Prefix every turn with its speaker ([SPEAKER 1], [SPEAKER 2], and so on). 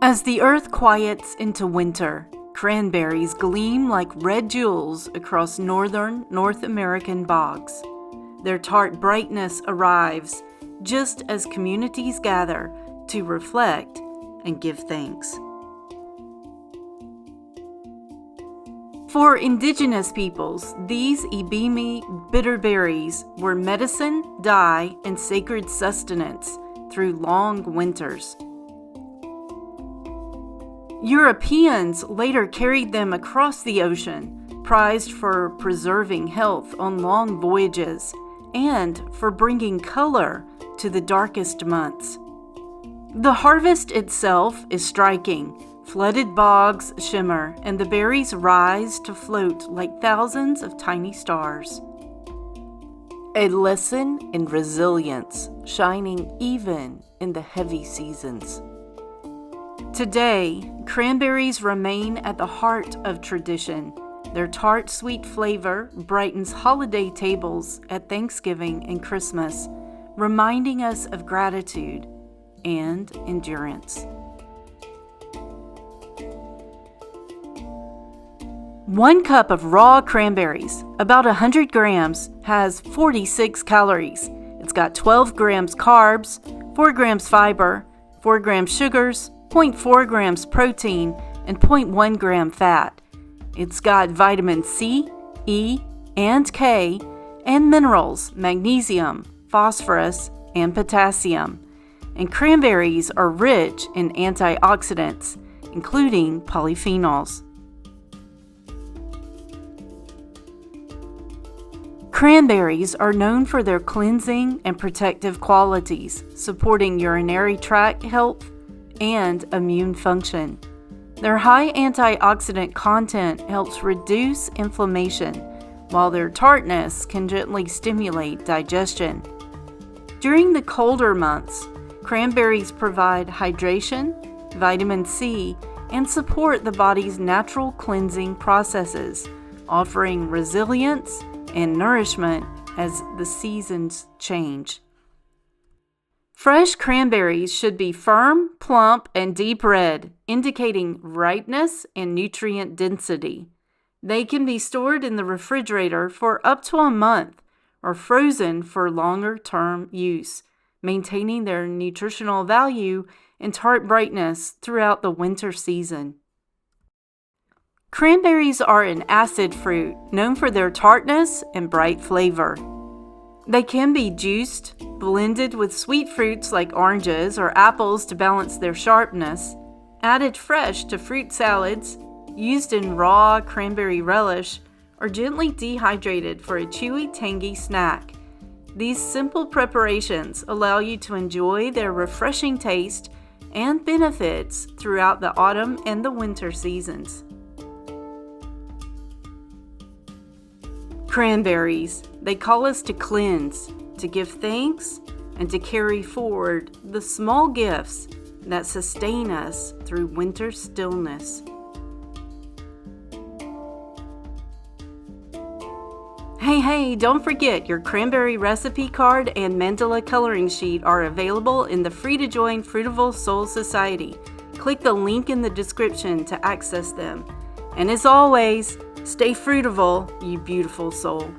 [SPEAKER 1] As the earth quiets into winter, cranberries gleam like red jewels across northern North American bogs. Their tart brightness arrives just as communities gather to reflect and give thanks. For indigenous peoples, these ibimi bitter berries were medicine, dye, and sacred sustenance through long winters. Europeans later carried them across the ocean, prized for preserving health on long voyages and for bringing color to the darkest months. The harvest itself is striking. Flooded bogs shimmer, and the berries rise to float like thousands of tiny stars. A lesson in resilience, shining even in the heavy seasons. Today, cranberries remain at the heart of tradition. Their tart, sweet flavor brightens holiday tables at Thanksgiving and Christmas, reminding us of gratitude and endurance. 1 cup of raw cranberries, about 100 grams, has 46 calories. It's got 12 grams carbs, 4 grams fiber, 4 grams sugars, 0.4 grams protein, and 0.1 gram fat. It's got vitamin C, E, and K, and minerals, magnesium, phosphorus, and potassium. And cranberries are rich in antioxidants, including polyphenols. Cranberries are known for their cleansing and protective qualities, supporting urinary tract health and immune function. Their high antioxidant content helps reduce inflammation, while their tartness can gently stimulate digestion. During the colder months, cranberries provide hydration, vitamin C, and support the body's natural cleansing processes, offering resilience and nourishment as the seasons change. Fresh cranberries should be firm, plump, and deep red, indicating ripeness and nutrient density. They can be stored in the refrigerator for up to a month or frozen for longer-term use, maintaining their nutritional value and tart brightness throughout the winter season. Cranberries are an acid fruit known for their tartness and bright flavor. They can be juiced, blended with sweet fruits like oranges or apples to balance their sharpness, added fresh to fruit salads, used in raw cranberry relish, or gently dehydrated for a chewy, tangy snack. These simple preparations allow you to enjoy their refreshing taste and benefits throughout the autumn and the winter seasons. Cranberries, they call us to cleanse, to give thanks, and to carry forward the small gifts that sustain us through winter stillness. Hey, don't forget your cranberry recipe card and mandala coloring sheet are available in the free-to-join Fruitiful Soul Society. Click the link in the description to access them. And as always, stay fruitful, you beautiful soul.